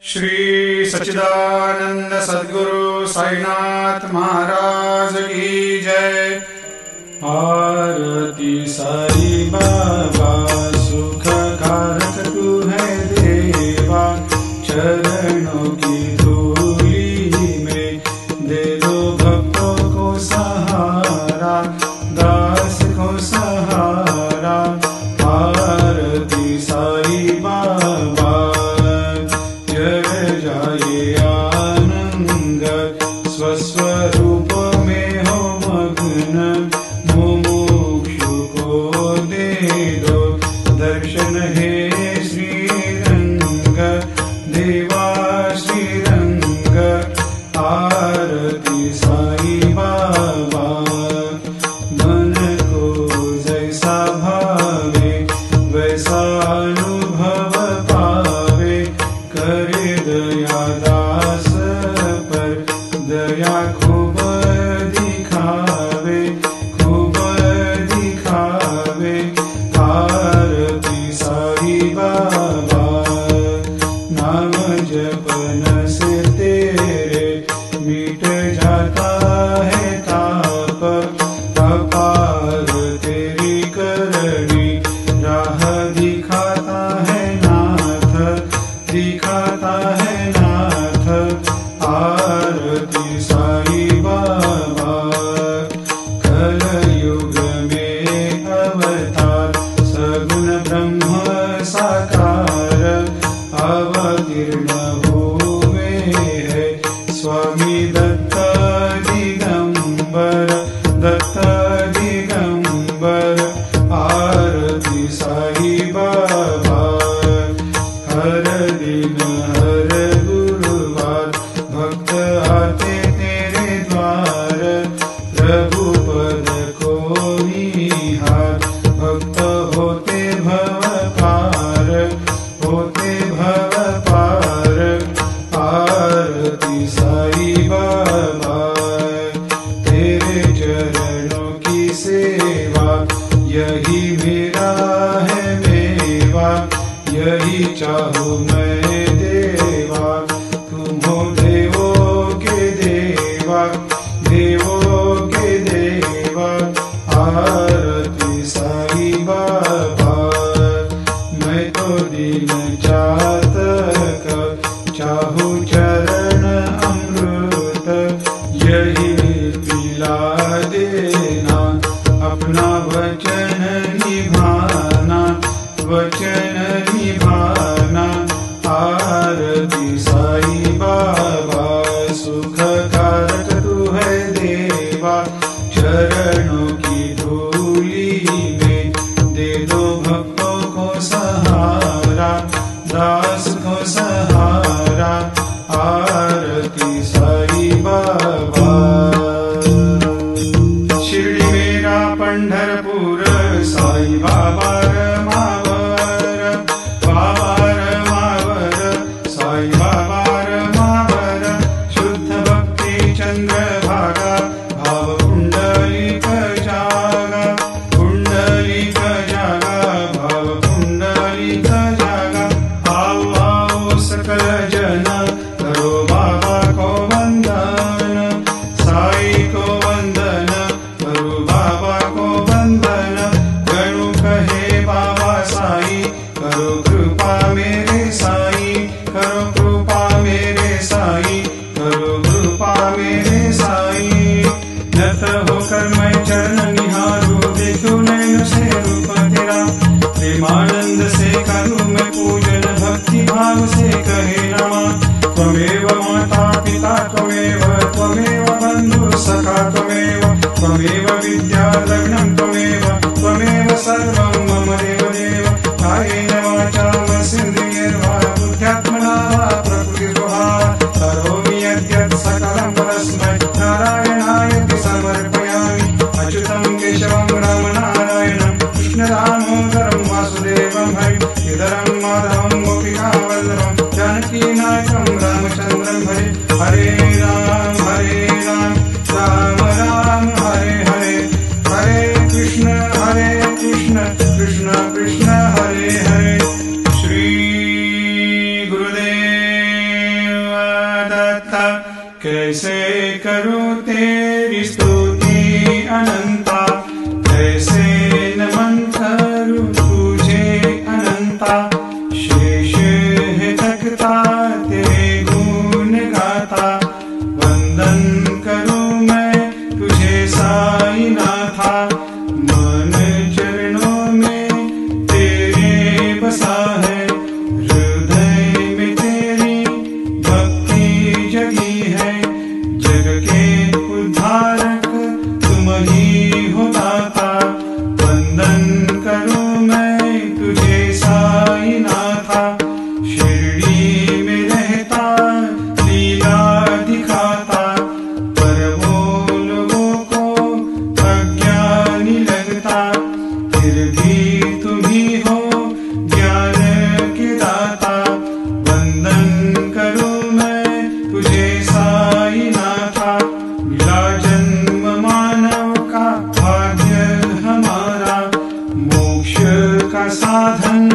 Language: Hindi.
श्री सच्चिदानंद सद्गुरु साईनाथ महाराज की जय। आरती साई बाबा सुख कारक तू है देवा, चरणों की धूली में दे दो भक्तों को सहारा, दास को सहारा। आरती साई बाबा जय जाए आनंद, स्वस्वरूप में हो मग्न, मुमुक्षु को दे दो दर्शन हे श्रीरंग, देवा श्रीरंग। आरती साई बाबा मन को जैसा भावे वैसा अनुभव पावे, करे दया दास पर दया खूब दिखावे, खूब दिखावे। आरती साई बाबा नाम जपन से तेरे मिट जाता है ताप, अपार तेरी करनी राह दिखाता है नाथ, दिखाता है नाथ। आरती साई बाबा कलयुग में अवतार, सगुण ब्रह्म साकार, अवतीर्ण हुए है स्वामी दत्त दिगंबर, दत्त दिगंबर। आरती साई बाबा हर दिन हर गुरुवार भक्त आते तेरे द्वार, प्रभु पद को निहार, भक्त होते भव पार, होते भव पार। आरती साई बाबा तेरे चरणों की सेवा, यही मेरा है मेवा, यही चाहूँ मैं देवा। तुम हो देवों के देवा, देवों के देवा। आरती साई बाबा मैं तो दीन चातक, चाहूँ चरण अमृत, यही पिला देना, अपना वचन निभाना, वचन निभाना। आरती साई बाबा सुख कारक तू है देवा, चरणों की धूली में दे दो भक्तों को सहारा, दास को सहारा। आरती साई बाबा शिर्डी मेरा पंढरपूर, साई बाबा रमावर, बाबा रमावर, साई बाबा रमावर। शुद्ध भक्ति चंद्रभागा, भाव पुंडलिक जागा, पुंडलिक जागा, भाव पुंडलिक जागा। आओ आओ सकल जन करो बाबा को वंदन, साई को वंदन, करो बाबा को वंदन। गणु कहे बाबा साई, करो कृपा मेरे साई, करो कृपा मेरे साई, करो कृपा मेरे साई। नत होकर मैं चरण निहारूं, देखूं नैन से रूप तेरा, प्रेमानंद से करूं मैं पूजन, भक्ति भाव से कहे नमः। त्वमेव माता पिता त्वमेव, त्वमेव बंधु सखा त्वमेव, त्वमेव विद्या लग्नं त्वमेव, त्वमेव सर्वं मम देवदेव। कायेन वाचा मनसेन्द्रियैर्वा बुद्ध्यात्मना वा प्रकृतिस्वभावात् करोमि यद्यत् सकलं परस्मै नारायणायति समर्पयामि। अच्युतं केशवं रामनारायणं कृष्णदामोदरं वासुदेवं हरिं श्रीधरं माधवं गोपिकावल्लभं जानकीनायकं रामचन्द्रं हरे। हरे राम राम राम हरे हरे, हरे कृष्ण कृष्ण कृष्ण हरे हरे। श्री गुरुदेव नाथा, कैसे करूं तेरी स्तुति अनंता, कैसे नमन करूं तुझे अनंता। शेष है तकता तेरे गुण गाता, वंदन करूं मैं तुझे साई नाथा। मन चरणों में तेरे बसा है, हृदय में तेरी भक्ति जगी है। जग के उद्धारक तुम ही हो दाता, वंदन करूं मैं तुझे साई नाथा। शिरडी में रहता लीला दिखाता, पर वो लोगों को अज्ञानी लगता। फिर भी तुम ही हो ज्ञान के दाता, वंदन करूं मैं तुझे साई नाथा। मिला जन्म मानव का भाग्य हमारा, मोक्ष का साधन